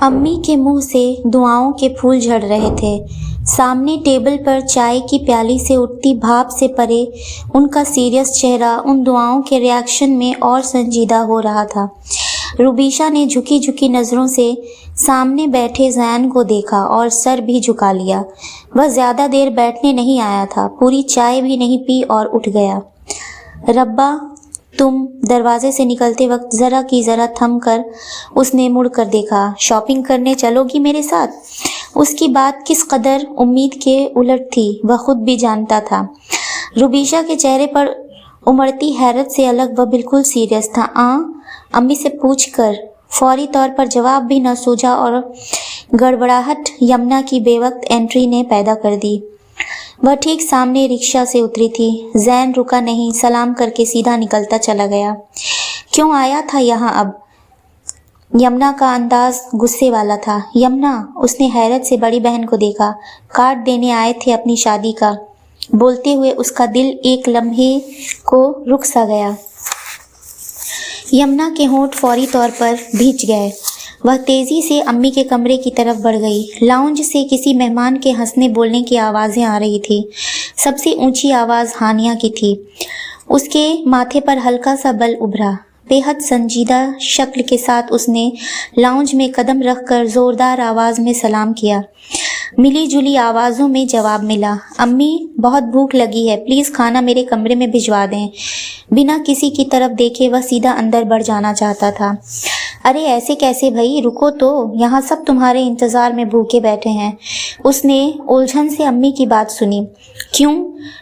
अम्मी के मुंह से दुआओं के फूल झड़ रहे थे। सामने टेबल पर चाय की प्याली से उठती भाप से परे उनका सीरियस चेहरा उन दुआओं के रिएक्शन में और संजीदा हो रहा था। रुबीशा ने झुकी झुकी नजरों से सामने बैठे ज़ैन को देखा और सर भी झुका लिया। वह ज्यादा देर बैठने नहीं आया था, पूरी चाय भी नहीं पी और उठ गया। रब्बा तुम, दरवाजे से निकलते वक्त जरा की जरा थम कर उसने मुड़ कर देखा। शॉपिंग करने चलोगी मेरे साथ? उसकी बात किस कदर उम्मीद के उलट थी वह खुद भी जानता था। रुबीशा के चेहरे पर उमड़ती हैरत से अलग वह बिल्कुल सीरियस था। अम्मी से पूछ कर फौरी तौर पर जवाब भी न सूझा और गड़बड़ाहट यमुना की बेवक्त एंट्री ने पैदा कर दी। वह ठीक सामने रिक्शा से उतरी थी। ज़ैन रुका नहीं, सलाम करके सीधा निकलता चला गया। क्यों आया था यहाँ अब? यमुना का अंदाज गुस्से वाला था। यमुना, उसने हैरत से बड़ी बहन को देखा। कार्ड देने आए थे अपनी शादी का। बोलते हुए उसका दिल एक लम्हे को रुक सा गया। यमुना के होंठ फौरी तौर पर भींच गए। वह तेजी से अम्मी के कमरे की तरफ बढ़ गई। लाउंज से किसी मेहमान के हंसने बोलने की आवाज़ें आ रही थी। सबसे ऊंची आवाज़ हानिया की थी। उसके माथे पर हल्का सा बल उभरा। बेहद संजीदा शक्ल के साथ उसने लाउंज में कदम रखकर जोरदार आवाज़ में सलाम किया। मिली जुली आवाज़ों में जवाब मिला। अम्मी, बहुत भूख लगी है, प्लीज़ खाना मेरे कमरे में भिजवा दें। बिना किसी की तरफ देखे वह सीधा अंदर बढ़ जाना चाहता था। अरे ऐसे कैसे भाई, रुको तो, यहाँ सब तुम्हारे इंतज़ार में भूखे बैठे हैं। उसने उलझन से अम्मी की बात सुनी। क्यों?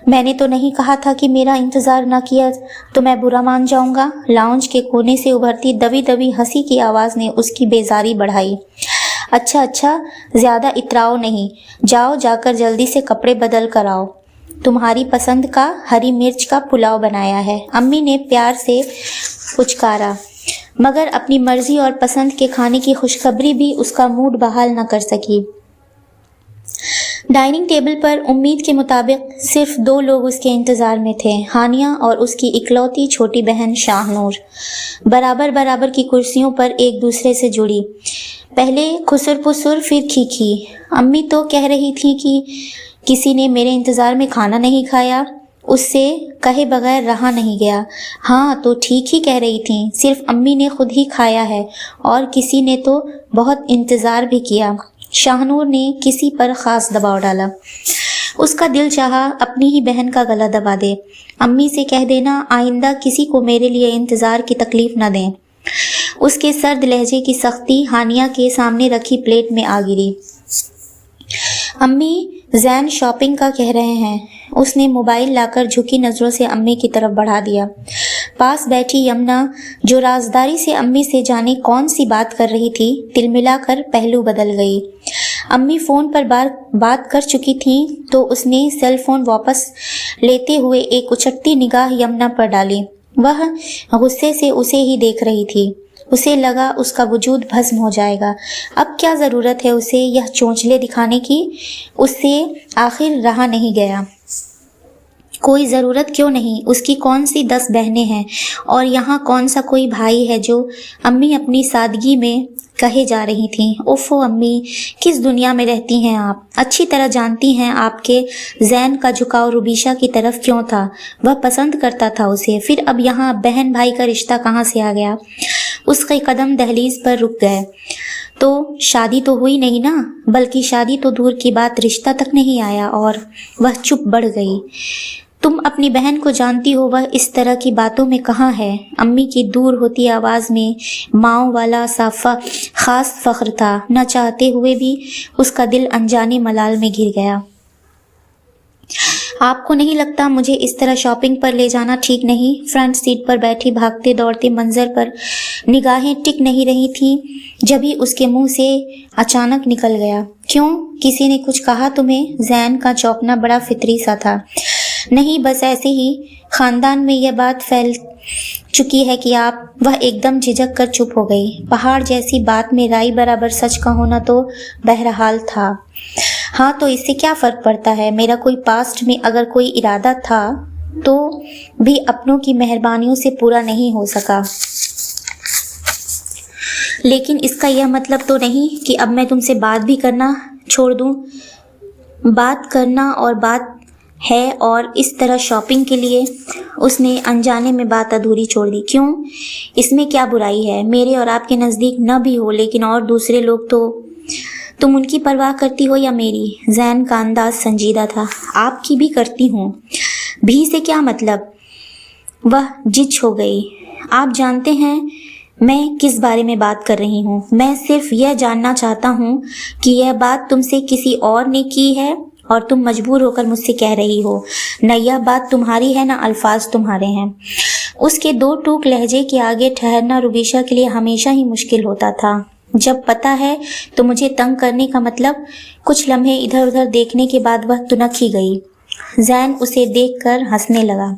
मैंने तो नहीं कहा था कि मेरा इंतज़ार ना किया तो मैं बुरा मान जाऊँगा। लाउंज के कोने से उभरती दबी दबी हंसी की आवाज़ ने उसकी बेजारी बढ़ाई। अच्छा, ज़्यादा इतराओ नहीं, जाओ जाकर जल्दी से कपड़े बदल कर आओ। तुम्हारी पसंद का हरी मिर्च का पुलाव बनाया है, अम्मी ने प्यार से पुचकारा। मगर अपनी मर्जी और पसंद के खाने की खुशखबरी भी उसका मूड बहाल न कर सकी। डाइनिंग टेबल पर उम्मीद के मुताबिक सिर्फ 2 लोग उसके इंतजार में थे, हानिया और उसकी इकलौती छोटी बहन शाहनूर। बराबर बराबर की कुर्सियों पर एक दूसरे से जुड़ी, पहले खुसर पुसर फिर खीखी। अम्मी तो कह रही थी कि किसी ने मेरे इंतजार में खाना नहीं खाया, उससे कहे बगैर रहा नहीं गया। हाँ तो ठीक ही कह रही थी, सिर्फ अम्मी ने खुद ही खाया है और किसी ने तो बहुत इंतज़ार भी किया। शाहनूर ने किसी पर ख़ास दबाव डाला। उसका दिल चाहा अपनी ही बहन का गला दबा दे। अम्मी से कह देना आइंदा किसी को मेरे लिए इंतज़ार की तकलीफ न दें। उसके सर्द लहजे की सख्ती हानिया के सामने रखी प्लेट में आ गिरी। अम्मी, ज़ैन शॉपिंग का कह रहे हैं। उसने मोबाइल लाकर झुकी नज़रों से अम्मी की तरफ बढ़ा दिया। पास बैठी यमुना, जो राजदारी से अम्मी से जाने कौन सी बात कर रही थी, तिलमिलाकर पहलू बदल गई। अम्मी फ़ोन पर बात कर चुकी थी तो उसने सेल फोन वापस लेते हुए एक उचटती निगाह यमुना पर डाली। वह गुस्से से उसे ही देख रही थी। उसे लगा उसका वजूद भस्म हो जाएगा। अब क्या ज़रूरत है उसे यह चोंचले दिखाने की? उससे आखिर रहा नहीं गया। कोई ज़रूरत क्यों नहीं, उसकी कौन सी 10 बहनें हैं और यहाँ कौन सा कोई भाई है जो अम्मी अपनी सादगी में कहे जा रही थीं। ओफो अम्मी, किस दुनिया में रहती हैं आप? अच्छी तरह जानती हैं आपके ज़ैन का झुकाव रुबीशा की तरफ क्यों था। वह पसंद करता था उसे, फिर अब यहाँ बहन भाई का रिश्ता कहाँ से आ गया? उसके कदम दहलीज पर रुक गए। तो शादी तो हुई नहीं ना, बल्कि शादी तो दूर की बात, रिश्ता तक नहीं आया। और वह चुप बढ़ गई। तुम अपनी बहन को जानती हो, वह इस तरह की बातों में कहाँ है? अम्मी की दूर होती आवाज़ में माओ वाला साफा खास फख्र था। न चाहते हुए भी उसका दिल अनजाने मलाल में घिर गया। आपको नहीं लगता मुझे इस तरह शॉपिंग पर ले जाना ठीक नहीं? फ्रंट सीट पर बैठी भागते दौड़ते मंजर पर निगाहें टिक नहीं रही थीं, जभी उसके मुंह से अचानक निकल गया। क्यों, किसी ने कुछ कहा तुम्हें? ज़ैन का चौंकना बड़ा फितरी सा था। नहीं, बस ऐसे ही। खानदान में यह बात फैल चुकी है कि आप। वह एकदम झिझक कर चुप हो गई। पहाड़ जैसी बात में राई बराबर सच का होना तो बहरहाल था। हाँ तो इससे क्या फ़र्क पड़ता है? मेरा कोई पास्ट में अगर कोई इरादा था तो भी अपनों की मेहरबानियों से पूरा नहीं हो सका। لیکن اس کا یہ مطلب تو نہیں کہ اب میں تم سے بات بھی کرنا چھوڑ دوں۔ بات کرنا اور بات ہے، اور اس طرح شاپنگ کے لیے۔ اس نے انجانے میں بات ادھوری چھوڑ دی۔ کیوں؟ اس میں کیا برائی ہے؟ میرے اور آپ کے نزدیک نہ بھی ہو، لیکن اور دوسرے لوگ تو تم ان کی پرواہ کرتی ہو یا میری؟ زین کا انداز سنجیدہ تھا۔ آپ کی بھی کرتی ہوں۔ بھی سے کیا مطلب؟ وہ جچ ہو گئی۔ آپ جانتے ہیں میں کس بارے میں بات کر رہی ہوں۔ میں صرف یہ جاننا چاہتا ہوں کہ یہ بات تم سے کسی اور نے کی ہے اور تم مجبور ہو کر مجھ سے کہہ رہی ہو۔ نہ یہ بات تمہاری ہے، نہ الفاظ تمہارے ہیں۔ اس کے دو ٹوک لہجے کے آگے ٹھہرنا روبیشہ کے لیے ہمیشہ ہی مشکل ہوتا تھا۔ جب پتا ہے تو مجھے تنگ کرنے کا مطلب؟ کچھ لمحے ادھر ادھر دیکھنے کے بعد وہ تنک ہی گئی۔ زین اسے دیکھ کر ہنسنے لگا۔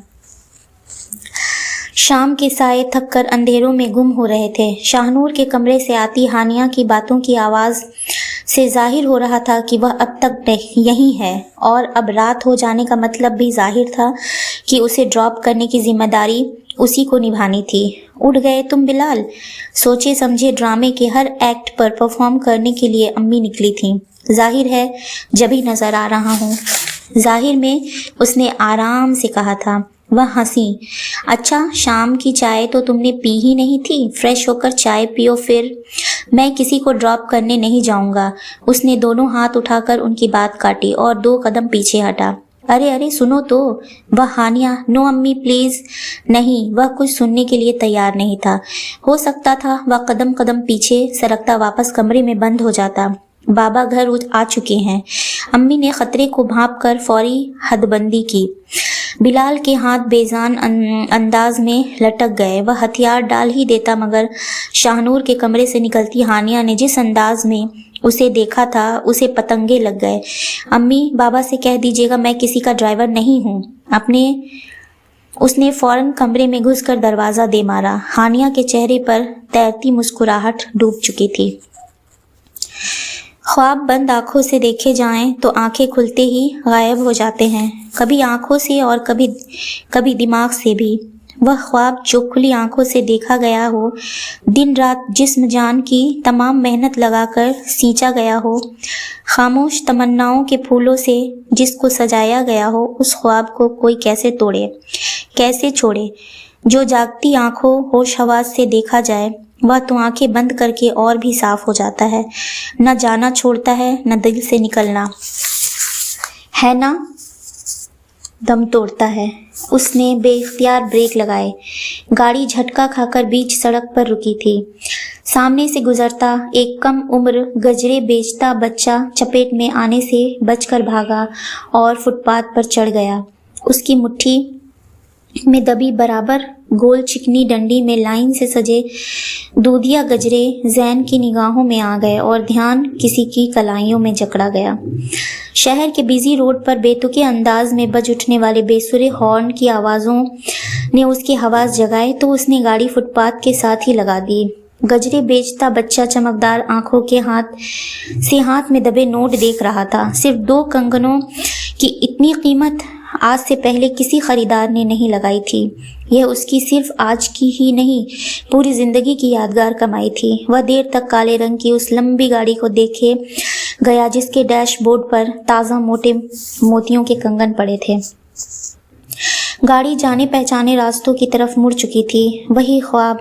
شام کے سائے تھک کر اندھیروں میں گم ہو رہے تھے۔ شاہنور کے کمرے سے آتی ہانیہ کی باتوں کی آواز سے ظاہر ہو رہا تھا کہ وہ اب تک یہی ہے، اور اب رات ہو جانے کا مطلب بھی ظاہر تھا کہ اسے ڈراپ کرنے کی ذمہ داری اسی کو نبھانی تھی۔ اٹھ گئے تم بلال؟ سوچے سمجھے ڈرامے کے ہر ایکٹ پر پرفارم کرنے کے لیے امی نکلی تھیں۔ ظاہر ہے جبھی نظر آ رہا ہوں۔ ظاہر میں اس نے آرام سے کہا تھا۔ وہ ہنسی۔ اچھا، شام کی چائے تو تم نے پی ہی نہیں تھی؟ فریش ہو کر چائے پیو پھر۔ میں کسی کو ڈراپ کرنے نہیں جاؤں گا۔ اس نے دونوں ہاتھ اٹھا کر ان کی بات کاٹی اور 2 قدم پیچھے ہٹا۔ ارے سنو تو۔ وہ ہانیہ، نو امی پلیز۔ نہیں، وہ کچھ سننے کے لیے تیار نہیں تھا۔ ہو سکتا تھا وہ قدم قدم پیچھے سرکتا واپس کمرے میں بند ہو جاتا۔ بابا گھر آ چکے ہیں۔ امی نے خطرے کو بھانپ کر فوری حد بندی کی۔ بلال کے ہاتھ بیجان انداز میں لٹک گئے۔ وہ ہتھیار ڈال ہی دیتا، مگر شاہنور کے کمرے سے نکلتی ہانیہ نے جس انداز میں اسے دیکھا تھا اسے پتنگے لگ گئے۔ امی، بابا سے کہہ دیجیے گا میں کسی کا ڈرائیور نہیں ہوں۔ اس نے فوراً کمرے میں گھس کر دروازہ دے مارا۔ ہانیہ کے چہرے پر تیرتی مسکراہٹ ڈوب چکی تھی۔ خواب بند آنکھوں سے دیکھے جائیں تو آنکھیں کھلتے ہی غائب ہو جاتے ہیں، کبھی آنکھوں سے اور کبھی دماغ سے بھی۔ وہ خواب جو کھلی آنکھوں سے دیکھا گیا ہو، دن رات جسم جان کی تمام محنت لگا کر سینچا گیا ہو، خاموش تمناؤں کے پھولوں سے جس کو سجایا گیا ہو، اس خواب کو کوئی کیسے توڑے، کیسے چھوڑے؟ جو جاگتی آنکھوں ہوش حواس سے دیکھا جائے، وہ تو آنکھیں بند کر کے اور بھی صاف ہو جاتا ہے، نہ جانا چھوڑتا ہے، نہ دل سے نکلنا ہے، نہ دم توڑتا ہے۔ اس نے بے اختیار بریک لگائے۔ گاڑی جھٹکا کھا کر بیچ سڑک پر رکی تھی۔ سامنے سے گزرتا ایک کم عمر گجرے بیچتا بچہ چپیٹ میں آنے سے بچ کر بھاگا اور فٹ پاتھ پر چڑھ گیا۔ اس کی مٹھی میں دبی برابر گول چکنی ڈنڈی میں لائن سے سجے دودھیا گجرے زین کی نگاہوں میں آ گئے اور دھیان کسی کی کلائیوں میں جکڑا گیا۔ شہر کے بیزی روڈ پر بے تکے انداز میں بج اٹھنے والے بے سرے ہارن کی آوازوں نے اس کے حواس جگائے تو اس نے گاڑی فٹ پاتھ کے ساتھ ہی لگا دی۔ گجرے بیچتا بچہ چمکدار آنکھوں کے ہاتھ میں دبے نوٹ دیکھ رہا تھا۔ صرف 2 کنگنوں کی اتنی قیمت آج سے پہلے کسی خریدار نے نہیں لگائی تھی۔ یہ اس کی صرف آج کی ہی نہیں، پوری زندگی کی یادگار کمائی تھی۔ وہ دیر تک کالے رنگ کی اس لمبی گاڑی کو دیکھے گیا جس کے ڈیش بورڈ پر تازہ موٹے موتیوں کے کنگن پڑے تھے۔ گاڑی جانے پہچانے راستوں کی طرف مڑ چکی تھی۔ وہی خواب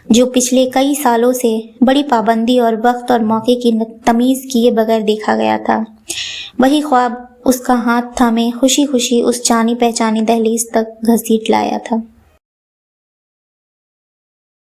جو پچھلے کئی سالوں سے بڑی پابندی اور وقت اور موقع کی تمیز کیے بغیر دیکھا گیا تھا۔ وہی خواب اس کا ہاتھ تھامے خوشی خوشی اس جانی پہچانی دہلیز تک گھسیٹ لایا تھا۔